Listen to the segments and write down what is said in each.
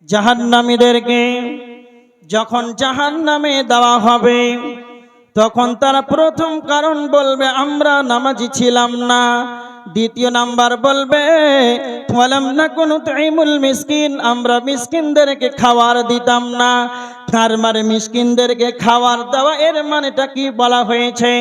জাহান্নামীদেরকে যখন জাহান্নামে দেওয়া হবে তখন তারা প্রথম কারণ বলবে আমরা নামাজি ছিলাম না। দ্বিতীয় নাম্বার বলবে ওয়ালাম নাকুনু তুইমুল মিসকিন, আমরা মিসকিনদেরকে খাবার দিতাম না। তার মানে মিসকিনদেরকে খাবার দেওয়া এর মানেটা কি বলা হয়েছে?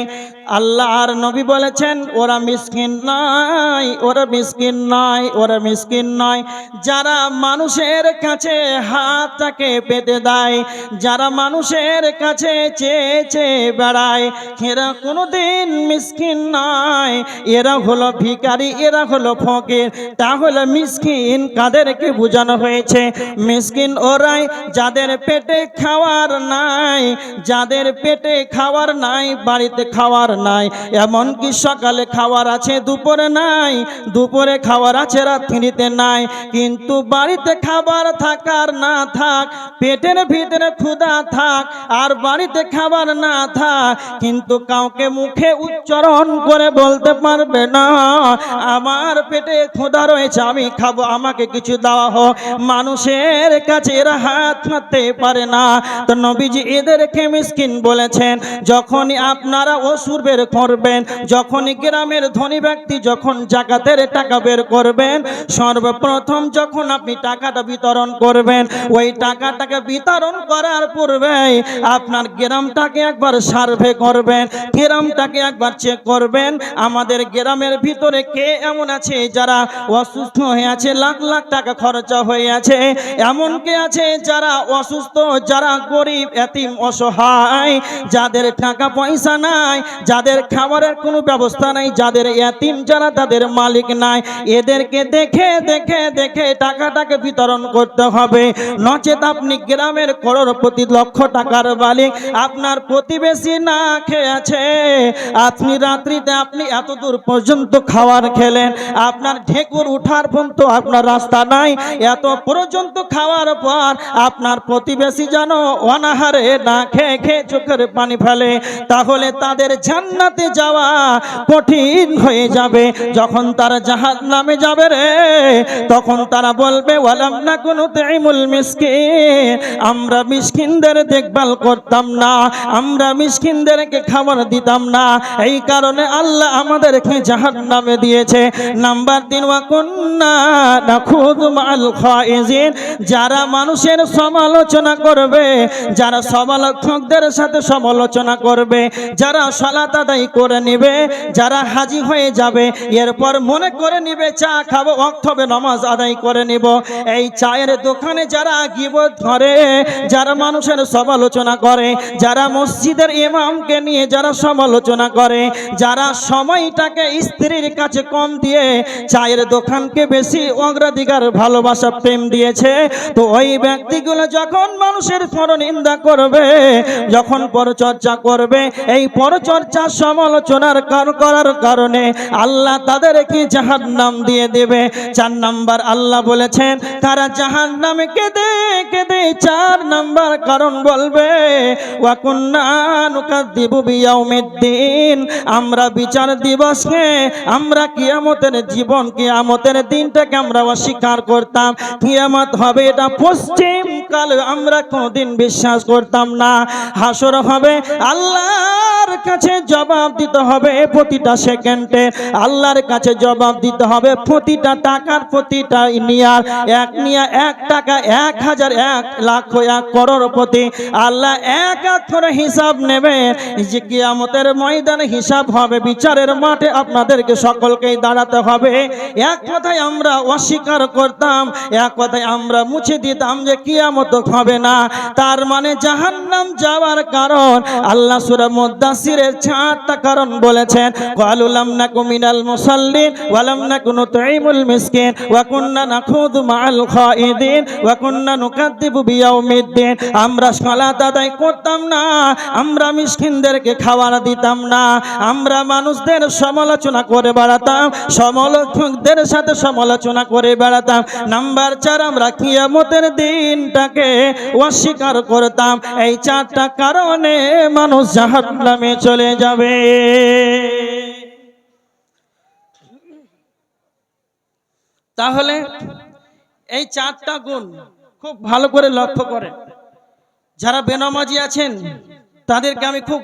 আল্লাহ আর নবী বলেছেন ওরা মিসকিন নয়, ওরা মিসকিন নয়, ওরা মিসকিন নয় যারা মানুষের কাছে হাতটাকে পেতে দেয়, যারা মানুষের কাছে চেয়ে চেয়ে বেড়ায়, এরা কোনোদিন মিসকিন নয়, এরা হলো ভিখারি, এরা হলো ফকির। তাহলে মিসকিন কাদেরকে বোঝানো হয়েছে? মিসকিন ওরাই যাদের পেটে খাওয়ার নাই, যাদের পেটে খাওয়ার নাই, বাড়িতে খাওয়ার নাই, এমনকি সকালে খাওয়ার আছে দুপুরে নাই, দুপুরে খাওয়ার আছে রাত্রিতে নাই, কিন্তু বাড়িতে খাবার থাকার না থাক, পেটের ভিতরে ক্ষুধা থাক আর বাড়িতে খাবার না থাক, কিন্তু কাউকে মুখে উচ্চারণ করে বলতে পারবে না আমার পেটে ক্ষুধা রয়েছে, আমি খাবো, আমাকে কিছু দেওয়া হোক। মানুষের কাছে এরা হাত পাততে পারে না। তো নবীজি এদেরকে মিসকিন বলেছেন। যখনই আপনারা ওসুর বের করবেন, যখনই গ্রামের ধনী ব্যক্তি যখন জাকাতের টাকা বের করবেন, সর্বপ্রথম যখন আপনি টাকাটা বিতরণ করবেন, ওই টাকাটাকে বিতরণ করার পূর্বে আপনার গ্রামটাকে একবার সার্ভে করবেন, গ্রামটাকে একবার চেক করবেন আমাদের গ্রামের ভিতরে কে এমন আছে যারা অসুস্থ হয়ে আছে, লাখ লাখ টাকা খরচা হয়ে আছে, এমন কে আছে যারা অসুস্থ, যারা গরিব এতিম অসহায়, যাদের টাকা পয়সা নাই, যাদের খাবারের কোনো ব্যবস্থা নাই, যাদের এতিম যারা তাদের মালিক নাই, এদেরকে দেখে দেখে দেখে টাকাটাকে বিতরণ করতে হবে। নচেত আপনি গ্রামের করোড়পতি, লক্ষ টাকার মালিক, আপনার প্রতিবেশী না খেয়ে আছে, আপনি রাত্রিতে আপনি এত দূর পর্যন্ত খাবার খেলেন, আপনার ঢেকুর উঠার পর্যন্ত আপনার রাস্তা নাই, এত পর্যন্ত খাওয়ার পর আপনার প্রতিবেশী যেন অনাহারে না খেয়ে খেয়ে চোখের পানি ফেলে, তাহলে তাদের জান্নাতে যাওয়া কঠিন হয়ে যাবে। যখন তারা জাহান্নামে যাবে রে, তখন তারা বলবে ওয়ালাম নাকুনু তুইমুল মিসকিন, আমরা মিসকিনদের দেখভাল করতাম না, আমরা মিসকিনদেরকে খাবার দিতাম না, এই কারণে আল্লাহ আমাদেরকে জাহান্নামে দিয়েছে। নাম্বার 3 ওয়া কুন্না নাখুযু মাআল খাইজিন, যারা মানুষের সমালোচনা করবে, যারা সমালোচকদের সাথে সমালোচনা করবে, যারা সালাত আদায় করে নেবে, যারা হাজী হয়ে যাবে, এরপর মনে করে নিবে চা খাবো, ওয়াক্ত হবে নামাজ আদায় করে নিব, এই চায়ের দোকানে যারা গীবত করে, যারা মানুষের সমালোচনা করে, যারা মসজিদের ইমামকে নিয়ে যারা সমালোচনা করে, যারা সময়টাকে স্ত্রীর কাছে কম দিয়ে চায়ের দোকানকে বেশি অগ্রাধিকার ভালোবাসা প্রেম দিয়েছে, তো ওই ব্যক্তিগুলো যখন মানুষের পরনিন্দা করবে, যখন পরচর্চা করবে, এই পরচর্চা সমালোচনার করার কারণে আল্লাহ তাদেরকে জাহান্নাম দিয়ে দেবে। 4 নাম্বার আল্লাহ বলেছেন তারা জাহান্নামে কেঁদে কেঁদে 4 নাম্বার কারণ বলবে ওয়া কুন্না নুকাযযিবু বিয়াউমিদ্দিন, আমরা বিচার দিবসকে, আমরা কিয়ামতের জীবন, কিয়ামতের দিনটাকে আমরা অস্বীকার করতাম, কিয়ামত হবে এটা পশ্চিম কাল আমরা কোনদিন বিশ্বাস করতাম না, হাসর হবে, আল্লাহর কাছে জবাব দিতে হবে প্রতিটা সেকেন্ডে, আল্লাহর কাছে জবাব দিতে হবে প্রতিটা টাকার, প্রতিটা নিয়ার, এক নিয়া 1 টাকা 1000 1 লাখ 1 করোড় প্রতি আল্লাহ এক এক করে হিসাব নেবে। যে কিয়ামতের ময়দানে হিসাব হবে, বিচারের মাঠে আপনাদেরকে সকলকেই দাঁড়াতে হবে। এক কথায় আমরা অস্বীকার করতাম, এক কথায় আমরা মুছে দিতাম যে কিয়ামত হবে না, তার মানে জাহান্নাম যাওয়ার কারণ আল্লাহ সূরা মুদ্দাসসিরের 4টা কারণ বলেছেন। ক্বালু লাম নাকু মিনাল মুসাল্লিন ওয়া লাম নাকু নুতঈমুল মিসকিন ওয়া কুন্না নাখুযু মাআল খাইদিন ওয়া কুন্না নুকাযযিবু বিয়াউমিদ্দিন, আমরা সালাত আদায় করতাম না, আমরা মিসকিনদেরকে খাবার দিতাম না, আমরা মানুষদের সমালোচনা করে বেড়াতাম, সমালোচকদের সাথে সমালোচনা করে বেড়াতাম। নাম্বার 4 আমরা কিয়ামতের দিনটাকে অস্বীকার করতাম। এই 4টা কারণে মানুষ জাহান্নামে চলে যাবে। তাহলে এই 4টা গুণ খুব ভালো করে লক্ষ্য করেন, যারা বেনামাজি আছেন তাদেরকে আমি খুব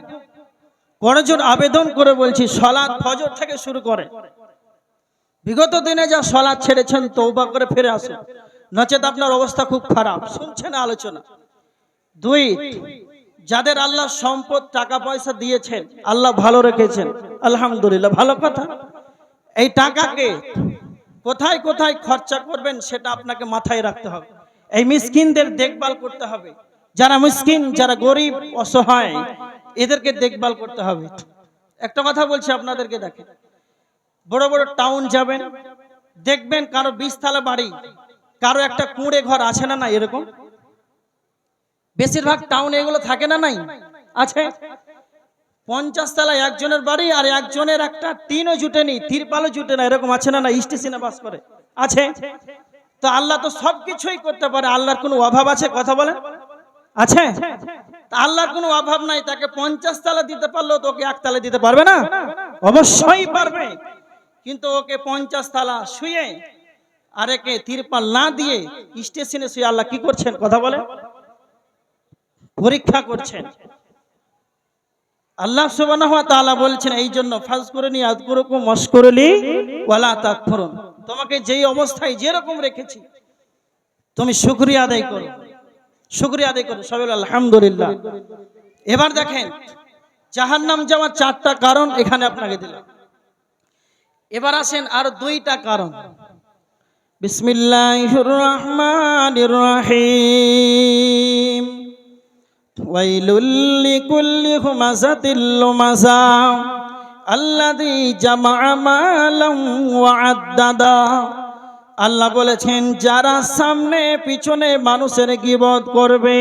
করজোর আবেদন করে বলছি, সালাত ফজর থেকে শুরু করে বিগত দিনে যা সালাত ছেড়েছেন তওবা করে ফিরে আসুন, নচেত আপনার অবস্থা খুব খারাপ। শুনছেন আলোচনা? দুই, যাদের আল্লাহ সম্পদ টাকা পয়সা দিয়েছেন, আল্লাহ ভালো রেখেছেন, আলহামদুলিল্লাহ, ভালো কথা। এই টাকাকে কোথায় কোথায় খরচা করবেন সেটা আপনাকে মাথায় রাখতে হবে। এই মিসকিনদের দেখভাল করতে হবে, যারা মিসকিন, যারা গরিব অসহায়, এদেরকে দেখভাল করতে হবে। একটা কথা বলছি আপনাদেরকে, দেখেন, বড় বড় টাউন যাবেন, দেখবেন কারো 20 তলা বাড়ি, কারো একটা কুঁড়ে ঘর আছে না? না, এরকম বেশিরভাগ টাউনে এগুলো থাকে না? নাই, আছে। 50 তলায় একজনের বাড়ি, আর একজনের একটা টিনও জুটেনি, তিরপালও জুটে না, এরকম আছে না? না, স্টেশনে বাস করে, আছে। তো আল্লাহ তো সবকিছুই করতে পারে, আল্লাহর কোনো অভাব আছে? কথা বলেন, আছে? আল্লাহর কোনো অভাব নাই, তাকে 50 তলা দিতে পারলেও তোকে 1 তলা দিতে পারবে না? অবশ্যই পারবে। কিন্তু ওকে 50 তলা শুয়ে আর একে তিরপাল না দিয়ে স্টেশনে শুয়ে আল্লাহ কি করছেন? কথা বলে, পরীক্ষা করছেন। আল্লাহ সুবহানাহু ওয়া তাআলা বলছেন, এই জন্য ফাজকুরনি আযকুরুকুম ওয়াশকুরলি ওয়ালা তাকফুরুন, তোমাকে যেই অবস্থায় যেরকম রেখেছি তুমি শুকরিয়া আদায় করো, শুকরিয়া আদায় করো, সবাই আলহামদুলিল্লাহ। এবার দেখেন, জাহান্নাম যাওয়ার 4টা কারণ এখানে আপনাকে দিলাম। এবার আসেন আর 2টা কারণ। বিসমিল্লাহির রহমানির রহিম। ওয়াইলুল লিকুল্লি হুমাযাতিল লুমাযা আল্লাযী জামা'a মালান ওয়া আদ্দাদা। আল্লাহ বলেছেন, যারা সামনে পিছনে মানুষের গীবত করবে।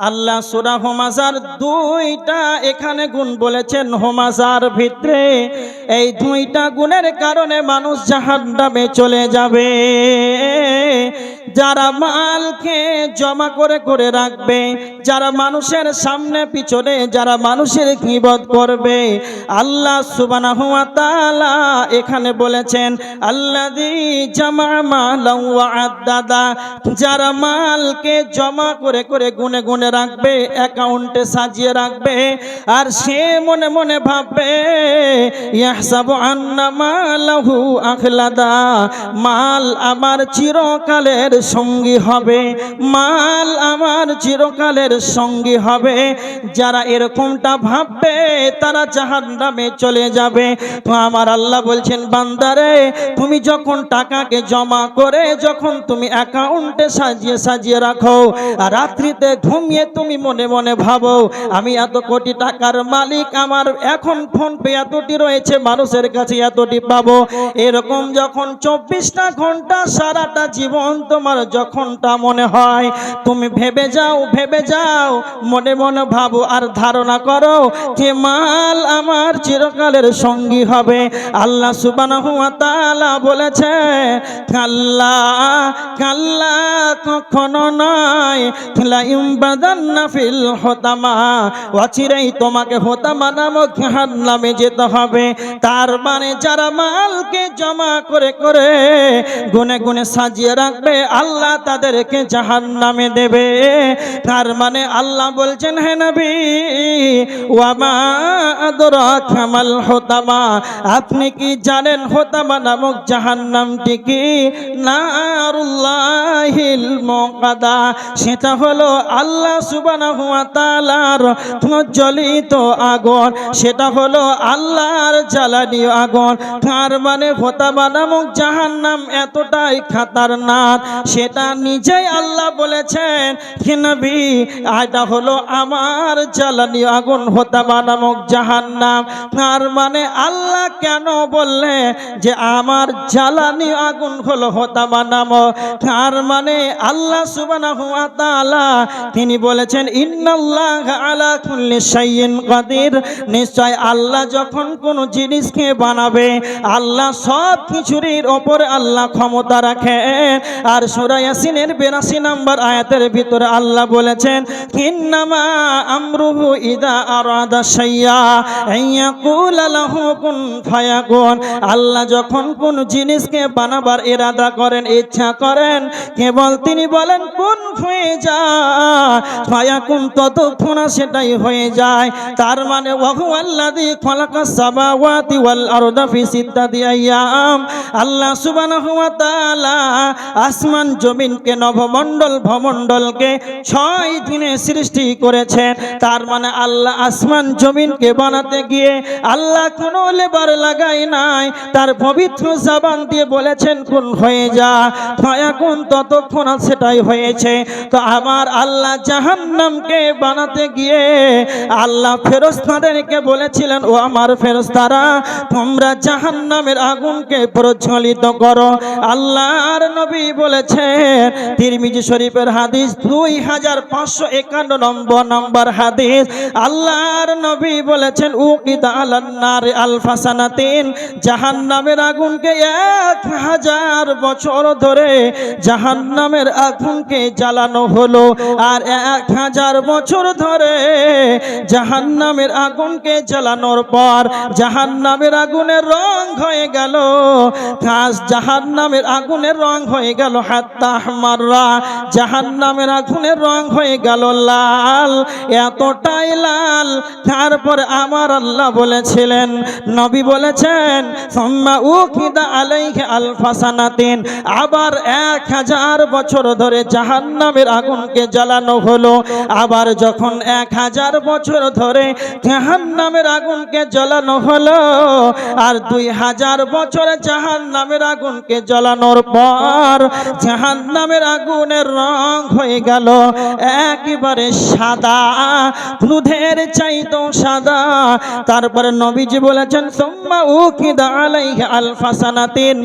আল্লাহ সূরা হুমাযার 2টা এখানে গুণ বলেছেন। হুমাযার ভিতরে এই 2টা গুণের কারণে মানুষ জাহান্নামে চলে যাবে। যারা মালকে জমা করে করে রাখবে, যারা মানুষের সামনে পিছনে যারা মানুষের গীবত করবে, আল্লাহ সুবহানাহু ওয়া তাআলা এখানে বলেছেন, আল্লাযী জামা'a মালান ওয়া আদ্দাদা, যারা মালকে জমা করে করে গুনে গুনে রাখবে, অ্যাকাউন্টে সাজিয়ে রাখবে, আর সে মনে মনে ভাববে, ইয়াহসাবু আন্না মালাহু আখলাদা, মাল আমার চিরকালের সঙ্গী হবে, মাল আমার চিরকালের সঙ্গী হবে। যারা এরকমটা ভাববে তারা জাহান্নামে চলে যাবে। তো আমার আল্লাহ বলছেন, বান্দারে, তুমি যখন টাকাকে জমা করে যখন তুমি অ্যাকাউন্টে সাজিয়ে সাজিয়ে রাখো, আর রাত্রিতে ঘুমিয়ে তুমি মনে মনে ভাবো, আমি এত কোটি টাকার মালিক, আমার এখন ফোন পে এতটি রয়েছে, মানুষের কাছে এতটি পাবো, এরকম যখন 24টা ঘন্টা সারাটা জীবন তোমার যখনটা মনে হয়, তুমি ভেবে যাও, মনে মনে ভাবো আর ধারণা করো যে মাল আমার চিরকালের সঙ্গী হবে। আল্লাহ সুবহানাহু ওয়া তাআলা বলেছে, কাল্লা কাল্লা, কখনো নয়, লা ইউবাদান্না ফিল হুতামা, অচিরেই তোমাকে হুতামা নামক জাহান্নামে যেতে হবে। তার মানে যারা মালকে জমা করে করে গুনে গুনে সাজিয়ে রাখবে, আল্লাহ তাদেরকে জাহান্নামে দেবে। তার মানে আল্লাহ বলছেন, হে নবী, ওয়া মা আদরাকা মাল হুতামা, আপনি কি জানেন হুতামা নামক জাহান্নামটি কি? নারুল্লাহিল মুকাদা, সেটা হলো আল্লাহ সুবহানাহু ওয়া তাআলার জ্বলিত আগুন, সেটা হলো আল্লাহর জ্বালানি আগুন। তার মানে হুতামা নামক জাহান্নাম এতটাই খাতারনাক, সেটা নিজেই আল্লাহ বলেছেন, হে নবী, এটা হলো আমার জ্বালানি আগুন, হুতামা নামক জাহান্নাম। তার মানে আল্লাহ কেন বললে যে আমার জ্বালানি আগুন হলো হুতামা নামক? তার মানে আল্লাহ সুবহানাহু ওয়া তাআলা তিনি বলেছেন, ইন্নাল্লাহা আলা কুল্লি শাইইন কাদির, নিশ্চয় আল্লাহ যখন কোন জিনিসকে বানাবে, আল্লাহ সব কিছুর উপর আল্লাহ ক্ষমতা রাখেন, আর সূরা ইয়াসিনের 82 নম্বর আয়াতের ভিতরে আল্লাহ বলেছেন ইন্নামা আমরুহু ইযা আরাদা শাইয়া আইয়াকুলা লাহু কুন ফায়াকুন। আল্লাহ যখন কোন জিনিসকে বানাবার ইরাদা করেন, ইচ্ছা করেন, কেবল তিনি বলেন কুন হয়ে যায়, ফায়াকুন, ততক্ষণ সেটাই হয়ে যায়। তার মানে ওয়াহুয়াল্লাযী খালাকাস সামাওয়াতি ওয়াল আরদা ফি সিত্তাতি আইয়াম। আল্লাহ সুবহানাহু ওয়া তাআলা আসমান জমিনকে, নভমণ্ডল ভমণ্ডলকে 6 দিনে সৃষ্টি করেছেন। তার মানে আল্লাহ আসমান জমিনকে বানাতে গিয়ে আল্লাহ কোনো লেবার লাগাই নাই, তার পবিত্র জবান দিয়ে বলেছেন কোন হয়ে যা, ফায়াকুন, ততক্ষণ সেটাই হয়েছে। তো আমার আল্লাহ জাহান্নামকে বানাতে গিয়ে আল্লাহ ফেরেশতাদেরকে বলেছিলেন ও আমার ফেরেশতারা তোমরা জাহান্নামের আগুনকে প্রজ্বলিত করো। আল্লাহর নবী বলেছেন তিরমিজি শরীফের হাদিস 2551 নম্বর হাদিস, আল্লাহর নবী বলেছেন উকিদা আলান নার আলফাসানাতিন, জাহান্নামের আগুনকে 1000 বছর ধরে জাহান্নামের আগুনকে জ্বালানো হলো। আর 1000 বছর ধরে জাহান্নামের আগুনকে জ্বালানোর পর জাহান্নামের আগুনের রং হয়ে গেল, জাহান্নামের আগুনের রং হয়ে গেল হাত্তা আহমাররা, জাহান্নামের আগুনের রং হয়ে গেল লাল, এতটাই লাল। তারপর আমার আল্লাহ বলেছিলেন, নবী বলেছেন সুম্মা উকিদা আলাইহি আলফাসানাতিন, আবার 1000 বছর ধরে জাহান্নামের আগুনকে জ্বালানো হলো। আবার যখন 1000 বছর ধরে জাহান্নামের আগুনকে জ্বালানো হলো আর 2000 বছর জাহান্নামের আগুনকে জ্বালানোর পর জাহান্নামের আগুনের রং হয়ে গেল একেবারে সাদা, দুধের চাইতো সাদা। তারপরে নবীজি বলেছেন সুম্মা উকিদা আলাইহি আলফাসানাতিন,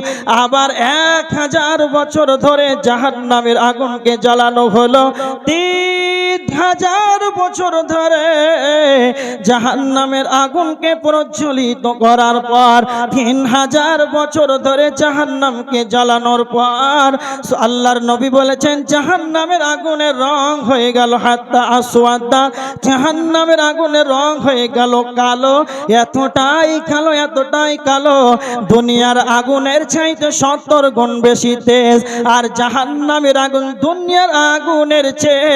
আবার 1000 বছর ধরে জাহান্নামের আগুনকে জ্বালানো হলো। 3000 বছর ধরে জাহান্নামের আগুনকে প্রজ্বলিত করার পর 3000 বছর ধরে জাহান্নামকে জ্বালানোর পর আল্লাহর নবী বলেছেন জাহান্নামের আগুনের রং হয়ে গেল হাত্তা আসওয়াদা, জাহান্নামের আগুনের রং হয়ে গেল কালো, এতটাই কালো, এতটাই কালো, দুনিয়ার আগুনের চাইতে 70 গুণ বেশি তেজ। আর জাহান্নামের আগুন দুনিয়ার আগুনের চেয়ে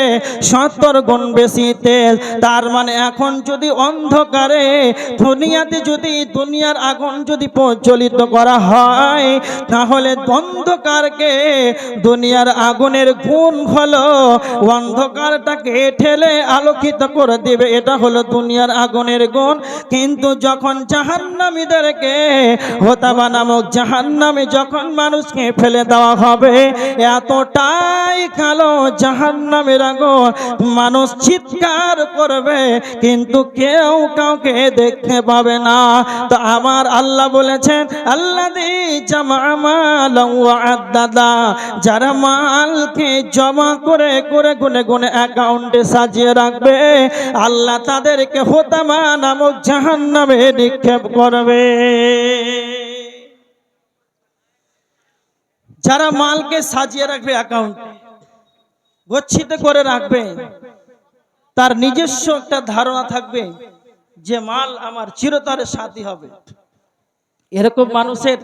70 গুণ বেশি তেজ। তার মানে এখন যদি অন্ধকারে দুনিয়াতে যদি দুনিয়ার আগুন যদি প্রজ্বলিত করা হয় তাহলে অন্ধকারকে দুনিয়ার আগুনের গুণ হলো অন্ধকারটাকে ঠেলে আলোকিত করে দেবে, এটা হলো দুনিয়ার আগুনের গুণ। কিন্তু যখন জাহান্নামীদেরকে হোতাবা নামক জাহান্নামে যখন মানুষকে ফেলে দেওয়া হবে এতটাই কালো জাহান্নামের আগুন, মানুষ চিৎকার করবে কিন্তু কেউ কাউকে দেখতে পাবে না। তো আমার আল্লাহ বলেছেন আল্লাযী জামা মালান ওয়া আদ্দাদা, যারা মালকে জমা করে করে গুনে গুনে অ্যাকাউন্টে সাজিয়ে রাখবে আল্লাহ তাদেরকে হোতামা নামক জাহান্নামে নিক্ষেপ করবে। যারা মালকে সাজিয়ে রাখবে অ্যাকাউন্টে, গচ্ছিত করে রাখবে, তার নিজস্ব একটা ধারণা থাকবে যে মাল আমার চিরতরে সাথী হবে, এরকম মানুষের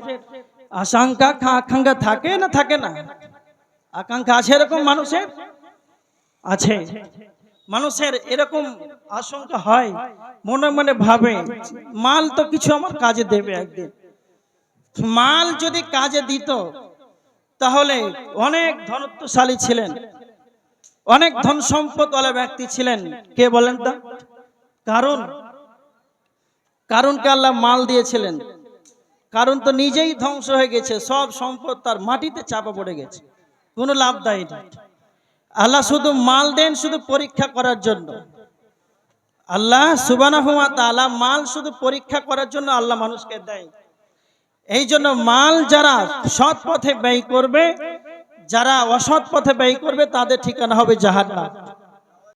আশঙ্কা আকাঙ্ক্ষা থাকে না থাকে না? আকাঙ্ক্ষা আছে, এরকম মানুষের আছে। মানুষের এরকম আশঙ্কা হয়, মনে মনে ভাবে মাল তো কিছু আমার কাজে দেবে একদিন। মাল যদি কাজে দিত তাহলে অনেক ধনত্বশালী ছিলেন, অনেক ধন সম্পদওয়ালা ব্যক্তি ছিলেন। কে বলেন তো? কারণকে আল্লাহ মাল দিয়েছিলেন, কারণ তো নিজেই ধ্বংস হয়ে গেছে, সব সম্পদ তার মাটিতে চাপা পড়ে গেছে, কোনো লাভ দেয় না। আল্লাহ শুধু মাল দেন শুধু পরীক্ষা করার জন্য। আল্লাহ সুবহানাহু ওয়া তাআলা মাল শুধু পরীক্ষা করার জন্য আল্লাহ মানুষকে দেয়। এই জন্য মাল যারা সৎ পথে ব্যয় করবে, যারা অসৎ পথে ব্যয় করবে তাদের ঠিকানা হবে জাহান্নাম।